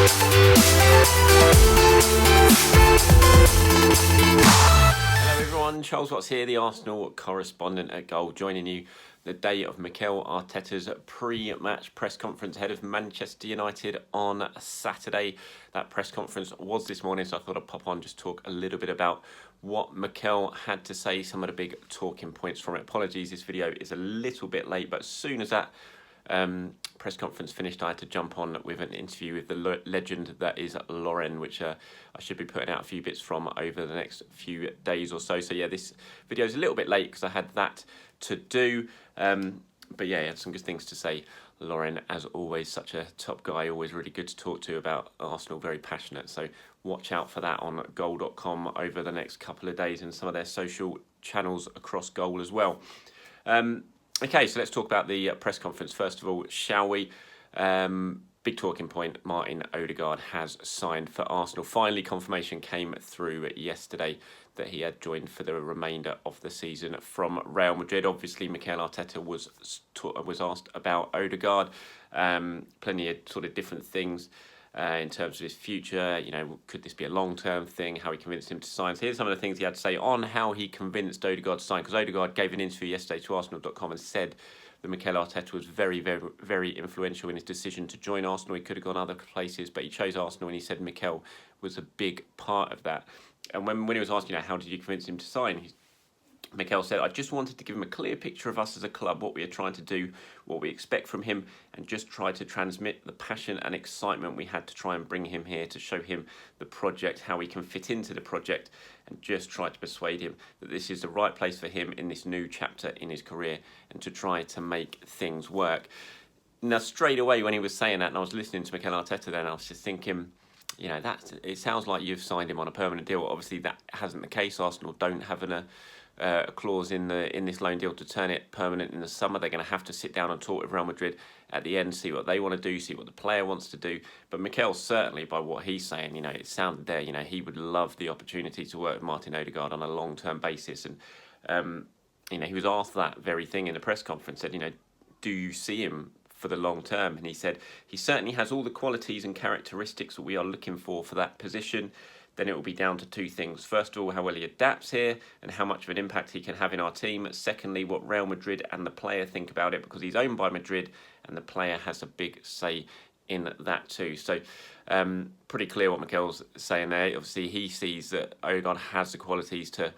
Hello everyone, Charles Watts here, the Arsenal correspondent at Goal, joining you the day of Mikel Arteta's pre-match press conference ahead of Manchester United on Saturday. That press conference was this morning, so I thought I'd pop on, just talk a little bit about what Mikel had to say, some of the big talking points from it. Apologies, this video is a little bit late, but as soon as that press conference finished, I had to jump on with an interview with the legend that is Lauren, which I should be putting out a few bits from over the next few days or so. So yeah, this video is a little bit late because I had that to do, but yeah, he had some good things to say. Lauren, as always, such a top guy, always really good to talk to about Arsenal, very passionate, so watch out for that on goal.com over the next couple of days and some of their social channels across Goal as well. Okay, so let's talk about the press conference first of all, shall we? Big talking point, Martin Odegaard has signed for Arsenal. Finally, confirmation came through yesterday that he had joined for the remainder of the season from Real Madrid. Obviously, Mikel Arteta was asked about Odegaard, plenty of sort of different things in terms of his future. You know, could this be a long-term thing? How he convinced him to sign. So here's some of the things he had to say on how he convinced Odegaard to sign, because Odegaard gave an interview yesterday to Arsenal.com and said that Mikel Arteta was very, very, very influential in his decision to join Arsenal. He could have gone other places, but he chose Arsenal, and he said Mikel was a big part of that. And when he was asked, you know, how did you convince him to sign, Mikel said, I just wanted to give him a clear picture of us as a club, what we are trying to do, what we expect from him, and just try to transmit the passion and excitement we had to try and bring him here, to show him the project, how he can fit into the project, and just try to persuade him that this is the right place for him in this new chapter in his career, and to try to make things work. Now, straight away when he was saying that, and I was listening to Mikel Arteta then, I was just thinking, you know, it sounds like you've signed him on a permanent deal. Obviously, that hasn't the case. Arsenal don't have a clause in this loan deal to turn it permanent in the summer. They're going to have to sit down and talk with Real Madrid at the end, see what they want to do, see what the player wants to do. But Mikel, certainly by what he's saying, you know, it sounded there, you know, he would love the opportunity to work with Martin Odegaard on a long-term basis. And, you know, he was asked that very thing in the press conference, said, you know, do you see him for the long term? And he said he certainly has all the qualities and characteristics that we are looking for that position. Then it will be down to two things. First of all, how well he adapts here and how much of an impact he can have in our team. Secondly, what Real Madrid and the player think about it, because he's owned by Madrid and the player has a big say in that too. So pretty clear what Mikel's saying there. Obviously, he sees that Odegaard has the qualities to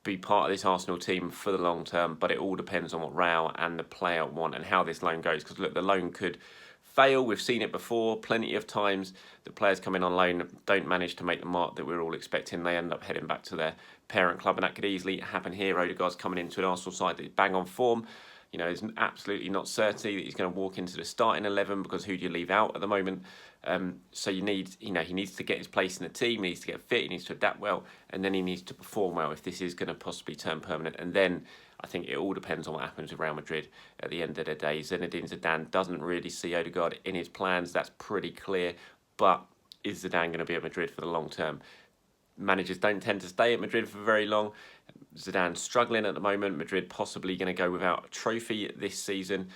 be part of this Arsenal team for the long term, but it all depends on what Real and the player want and how this loan goes, because look, the loan could fail. We've seen it before plenty of times. The players come in on loan, don't manage to make the mark that we're all expecting. They end up heading back to their parent club, and that could easily happen here. Odegaard's coming into an Arsenal side that is bang on form. You know, it's absolutely not certainty that he's going to walk into the starting 11, because who do you leave out at the moment? So you need, you know, he needs to get his place in the team, he needs to get fit, he needs to adapt well, and then he needs to perform well if this is going to possibly turn permanent. And then I think it all depends on what happens with Real Madrid at the end of the day. Zinedine Zidane doesn't really see Odegaard in his plans, that's pretty clear, but is Zidane going to be at Madrid for the long term? Managers don't tend to stay at Madrid for very long. Zidane's struggling at the moment. Madrid possibly going to go without a trophy this season.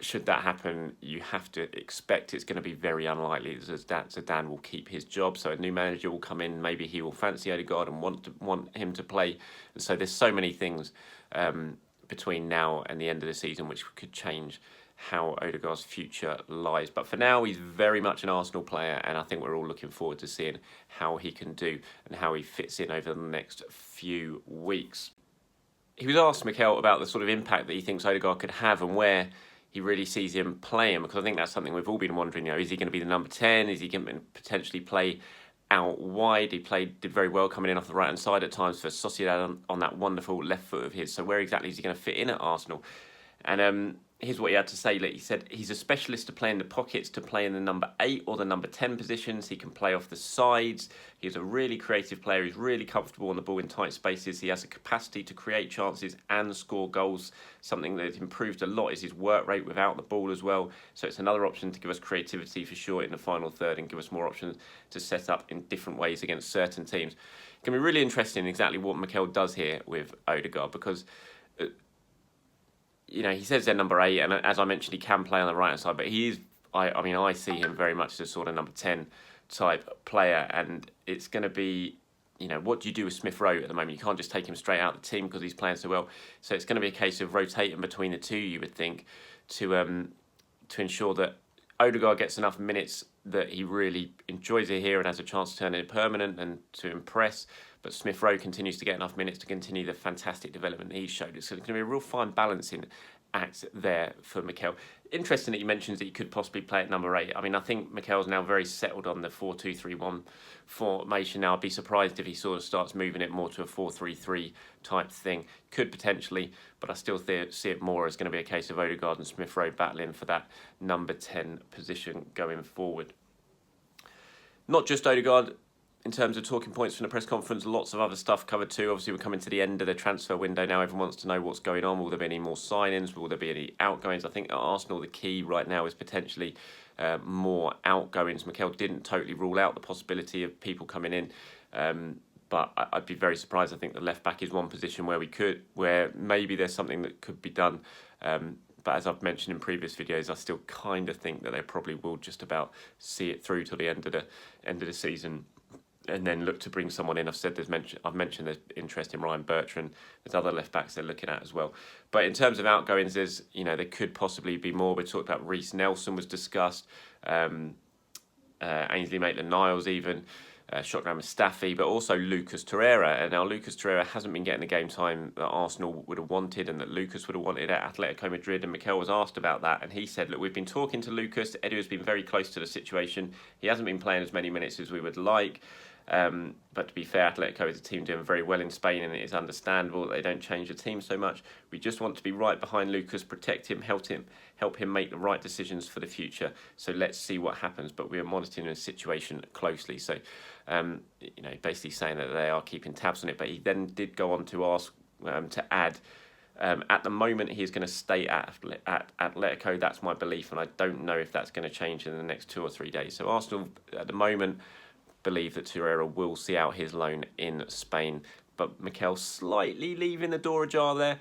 Should that happen, you have to expect it's going to be very unlikely that Zidane will keep his job. So a new manager will come in. Maybe he will fancy Odegaard and want him to play. And so there's so many things between now and the end of the season which could change how Odegaard's future lies. But for now, he's very much an Arsenal player, and I think we're all looking forward to seeing how he can do and how he fits in over the next few weeks. He was asked, Mikel, about the sort of impact that he thinks Odegaard could have and where he really sees him playing, because I think that's something we've all been wondering, you know, is he going to be the number 10? Is he going to potentially play out wide? He did very well coming in off the right-hand side at times for Sociedad on that wonderful left foot of his. So where exactly is he going to fit in at Arsenal? And here's what he had to say. He said he's a specialist to play in the pockets, to play in the number 8 or the number 10 positions. He can play off the sides. He's a really creative player. He's really comfortable on the ball in tight spaces. He has a capacity to create chances and score goals. Something that improved a lot is his work rate without the ball as well. So it's another option to give us creativity for sure in the final third and give us more options to set up in different ways against certain teams. It's going to be really interesting exactly what Mikel does here with Odegaard, because you know, he says they're number 8, and as I mentioned, he can play on the right-hand side, but he is, I mean, I see him very much as sort of number 10 type player, and it's going to be, what do you do with Smith Rowe at the moment? You can't just take him straight out of the team because he's playing so well. So it's going to be a case of rotating between the two, you would think, to ensure that Odegaard gets enough minutes that he really enjoys it here and has a chance to turn it permanent and to impress. But Smith Rowe continues to get enough minutes to continue the fantastic development he's showed. It's going to be a real fine balancing act there for Mikel. Interesting that he mentions that he could possibly play at number 8. I mean, I think Mikel's now very settled on the 4-2-3-1 formation now. I'd be surprised if he sort of starts moving it more to a 4-3-3 type thing. Could potentially, but I still see it more as going to be a case of Odegaard and Smith Rowe battling for that number 10 position going forward. Not just Odegaard. In terms of talking points from the press conference, lots of other stuff covered too. Obviously, we're coming to the end of the transfer window now. Everyone wants to know what's going on. Will there be any more signings? Will there be any outgoings? I think at Arsenal, the key right now is potentially more outgoings. Mikel didn't totally rule out the possibility of people coming in, but I'd be very surprised. I think the left back is one position where maybe there's something that could be done. But as I've mentioned in previous videos, I still kind of think that they probably will just about see it through to the end of the season, and then look to bring someone in. I've mentioned there's interest in Ryan Bertrand. There's other left backs they're looking at as well. But in terms of outgoings, there could possibly be more. We talked about Reiss Nelson was discussed, Ainsley Maitland-Niles even, Shkodran Mustafi, but also Lucas Torreira. And now Lucas Torreira hasn't been getting the game time that Arsenal would have wanted and that Lucas would have wanted at Atletico Madrid. And Mikel was asked about that, and he said, look, we've been talking to Lucas. Edu has been very close to the situation. He hasn't been playing as many minutes as we would like. But to be fair, Atletico is a team doing very well in Spain, and it is understandable that they don't change the team so much. We just want to be right behind Lucas, protect him, help him make the right decisions for the future. So let's see what happens. But we are monitoring the situation closely. So, basically saying that they are keeping tabs on it. But he then did go on to ask to add. At the moment, he's going to stay at Atletico. That's my belief, and I don't know if that's going to change in the next 2 or 3 days. So Arsenal, at the moment, believe that Torreira will see out his loan in Spain, but Mikel slightly leaving the door ajar there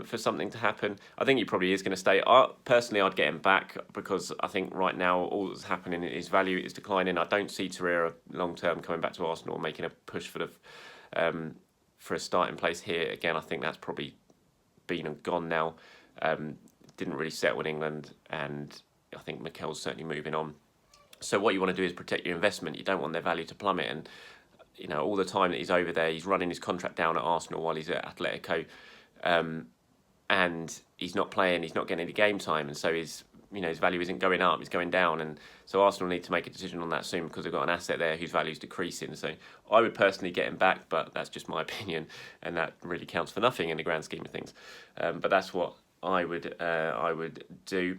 for something to happen. I think he probably is going to stay. Personally, I'd get him back because I think right now all that's happening, his value is declining. I don't see Torreira long term coming back to Arsenal, making a push for a starting place here. Again, I think that's probably been and gone now. Didn't really settle in England, and I think Mikel's certainly moving on. So what you want to do is protect your investment. You don't want their value to plummet. And, all the time that he's over there, he's running his contract down at Arsenal while he's at Atletico. And he's not playing, he's not getting any game time. And so his value isn't going up, it's going down. And so Arsenal need to make a decision on that soon because they've got an asset there whose value is decreasing. So I would personally get him back, but that's just my opinion. And that really counts for nothing in the grand scheme of things. But that's what I would do.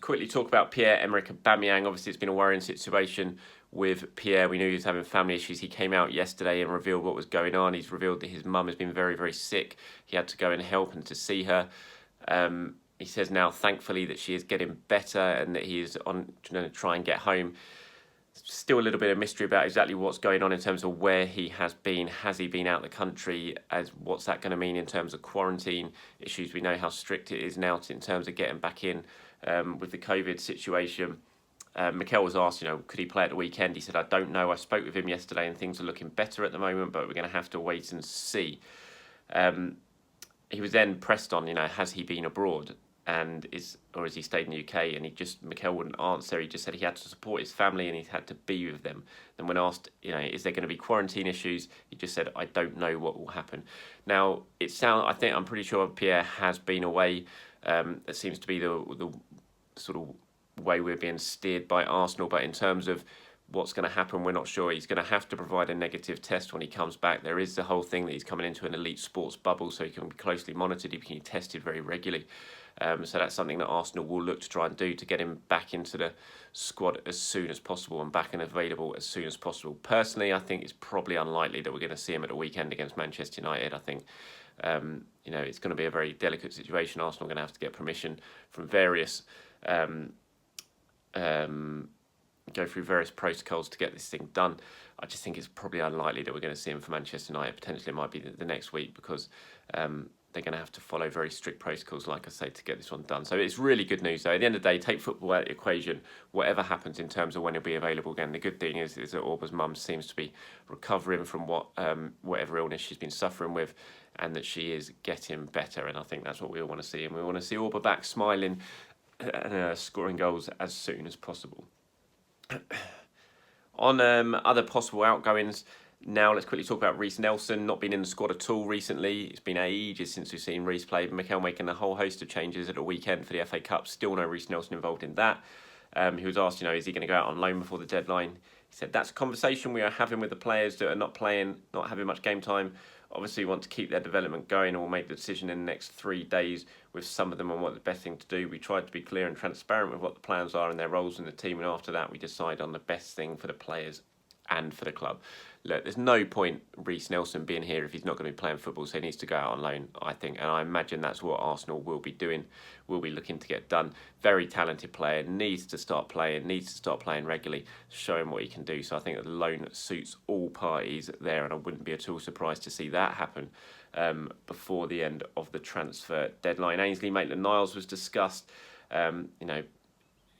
Quickly talk about Pierre-Emerick Aubameyang. Obviously, it's been a worrying situation with Pierre. We knew he was having family issues. He came out yesterday and revealed what was going on. He's revealed that his mum has been very, very sick. He had to go and help and to see her. He says now, thankfully, that she is getting better and that he is going to try and get home. Still a little bit of mystery about exactly what's going on in terms of where he has been. Has he been out of the country? What's that going to mean in terms of quarantine issues? We know how strict it is now in terms of getting back in with the COVID situation. Mikel was asked, could he play at the weekend? He said, I don't know. I spoke with him yesterday and things are looking better at the moment, but we're going to have to wait and see. He was then pressed on, has he been abroad? Or has he stayed in the UK? And Mikel wouldn't answer. He just said he had to support his family and he had to be with them. Then when asked, is there going to be quarantine issues? He just said, I don't know what will happen. Now, I'm pretty sure Pierre has been away. It seems to be the sort of way we're being steered by Arsenal. But in terms of what's going to happen, we're not sure. He's going to have to provide a negative test when he comes back. There is the whole thing that he's coming into an elite sports bubble, so he can be closely monitored. He can be tested very regularly. So that's something that Arsenal will look to try and do to get him back into the squad as soon as possible and back and available as soon as possible. Personally, I think it's probably unlikely that we're going to see him at the weekend against Manchester United. I think it's going to be a very delicate situation. Arsenal are going to have to get permission from various go through various protocols to get this thing done. I just think it's probably unlikely that we're going to see him for Manchester United. Potentially it might be the next week because they're going to have to follow very strict protocols, like I say, to get this one done. So it's really good news, though. At the end of the day, take football out of the equation, whatever happens in terms of when it'll be available again. The good thing is that Auba's mum seems to be recovering from whatever illness she's been suffering with, and that she is getting better. And I think that's what we all want to see. And we want to see Auba back smiling and scoring goals as soon as possible. On other possible outgoings, now let's quickly talk about Reiss Nelson not being in the squad at all recently. It's been ages since we've seen Reiss play. Mikel making a whole host of changes at the weekend for the FA Cup. Still no Reiss Nelson involved in that. He was asked, is he going to go out on loan before the deadline? He said, that's a conversation we are having with the players that are not playing, not having much game time. Obviously, we want to keep their development going, and we'll make the decision in the next 3 days with some of them on what the best thing to do. We tried to be clear and transparent with what the plans are and their roles in the team, and after that, we decide on the best thing for the players and for the club. Look, there's no point Reiss Nelson being here if he's not going to be playing football, so he needs to go out on loan, I think. And I imagine that's what Arsenal will be doing, will be looking to get done. Very talented player, needs to start playing regularly, show him what he can do. So I think that the loan suits all parties there, and I wouldn't be at all surprised to see that happen before the end of the transfer deadline. Ainsley Maitland-Niles was discussed,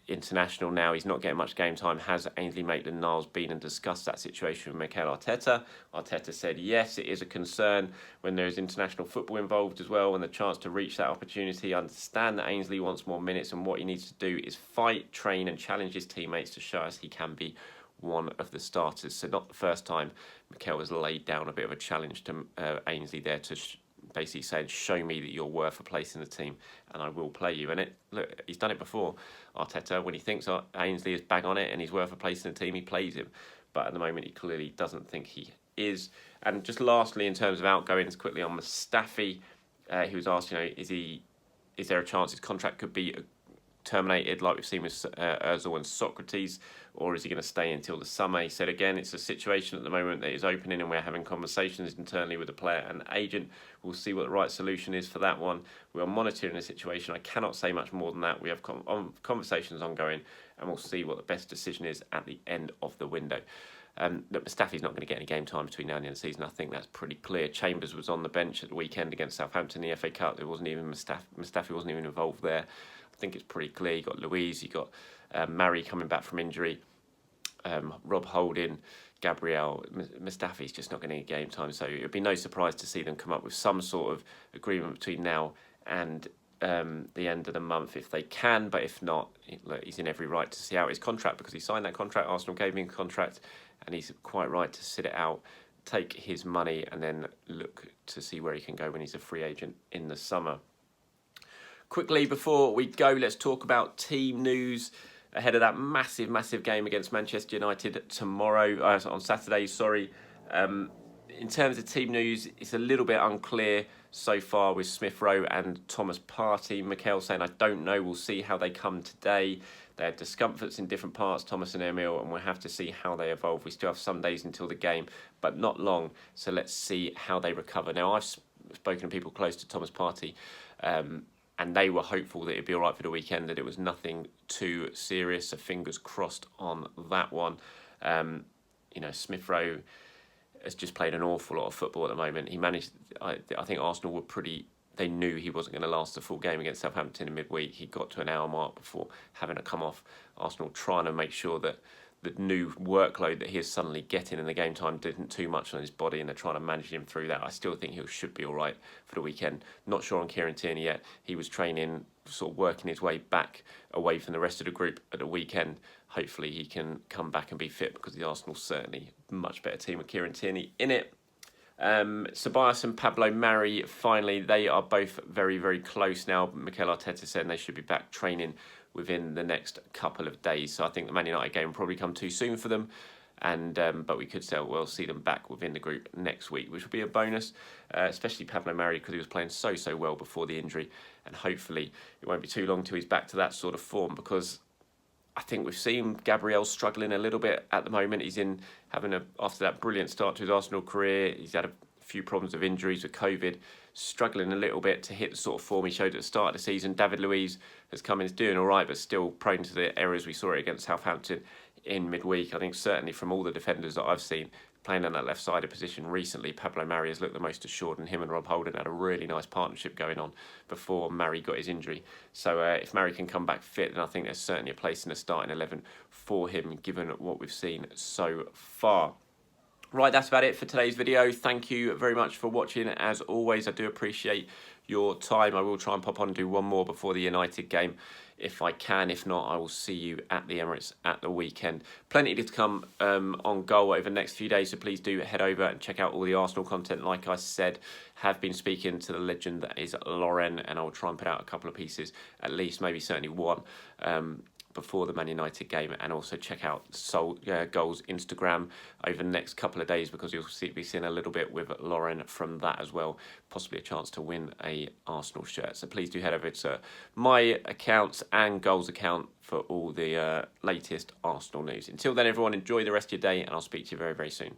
international now, he's not getting much game time. Has Ainsley Maitland-Niles been and discussed that situation with Mikel Arteta? Arteta said yes, it is a concern when there is international football involved as well, and the chance to reach that opportunity. I understand that Ainsley wants more minutes, and what he needs to do is fight, train and challenge his teammates to show us he can be one of the starters. So not the first time Mikel has laid down a bit of a challenge to Ainsley there to basically saying, show me that you're worth a place in the team and I will play you. And look, he's done it before, Arteta. When he thinks Ainsley is bang on it and he's worth a place in the team, he plays him. But at the moment, he clearly doesn't think he is. And just lastly, in terms of outgoings, quickly on Mustafi, he was asked, is there a chance his contract could be terminated like we've seen with Ozil and Socrates, or is he going to stay until the summer? He said again, it's a situation at the moment that is opening and we're having conversations internally with the player and the agent. We'll see what the right solution is for that one. We are monitoring the situation. I cannot say much more than that. We have conversations ongoing and we'll see what the best decision is at the end of the window. Look, Mustafi's not going to get any game time between now and the end of the season. I think that's pretty clear. Chambers was on the bench at the weekend against Southampton in the FA Cup. There wasn't even Mustafi wasn't even involved there. I think it's pretty clear. You got Louise, you got Murray coming back from injury, Rob Holding, Gabriel. Mustafi's just not going to get game time, so it would be no surprise to see them come up with some sort of agreement between now and the end of the month if they can. But if not, look, he's in every right to see out his contract because he signed that contract. Arsenal gave him a contract, and he's quite right to sit it out, take his money, and then look to see where he can go when he's a free agent in the summer. Quickly, before we go, let's talk about team news ahead of that massive game against Manchester United tomorrow, on Saturday, sorry. In terms of team news, it's a little bit unclear so far with Smith Rowe and Thomas Partey. Mikel saying, I don't know, we'll see how they come today. They had discomforts in different parts, Thomas and Emile, and we'll have to see how they evolve. We still have some days until the game, but not long, so let's see how they recover. Now, I've spoken to people close to Thomas Partey, and they were hopeful that it'd be all right for the weekend, that it was nothing too serious. So fingers crossed on that one. Smith Rowe has just played an awful lot of football at the moment. He managed, I think Arsenal were they knew he wasn't going to last the full game against Southampton in midweek. He got to an hour mark before having to come off. Arsenal trying to make sure that the new workload that he is suddenly getting in the game time didn't too much on his body, and they're trying to manage him through that. I still think he should be all right for the weekend. Not sure on Kieran Tierney yet. He was training, sort of working his way back away from the rest of the group at the weekend. Hopefully he can come back and be fit, because the Arsenal's certainly a much better team with Kieran Tierney in it. Ceballos and Pablo Mari, finally, they are both very, very close now. Mikel Arteta said they should be back training within the next couple of days. So I think the Man United game will probably come too soon for them. But we could see them back within the group next week, which will be a bonus, especially Pablo Mari, because he was playing so well before the injury. And hopefully it won't be too long till he's back to that sort of form, because I think we've seen Gabriel struggling a little bit at the moment. He's after that brilliant start to his Arsenal career, he's had a few problems with injuries, with COVID, struggling a little bit to hit the sort of form he showed at the start of the season. David Luiz has come in, is doing all right, but still prone to the errors we saw against Southampton in midweek. I think certainly from all the defenders that I've seen, playing in that left-sided position recently, Pablo Mari has looked the most assured, and him and Rob Holding had a really nice partnership going on before Mari got his injury. So if Mari can come back fit, then I think there's certainly a place in the starting 11 for him, given what we've seen so far. Right, that's about it for today's video. Thank you very much for watching. As always, I do appreciate your time. I will try and pop on and do one more before the United game if I can. If not, I will see you at the Emirates at the weekend. Plenty to come on goal over the next few days, so please do head over and check out all the Arsenal content. Like I said, have been speaking to the legend that is Lauren, and I will try and put out a couple of pieces, at least, maybe certainly one, before the Man United game, and also check out Goal's Instagram over the next couple of days, because you'll be seeing a little bit with Lauren from that as well, possibly a chance to win a Arsenal shirt. So please do head over to my accounts and Goal's account for all the latest Arsenal news. Until then, everyone, enjoy the rest of your day, and I'll speak to you very, very soon.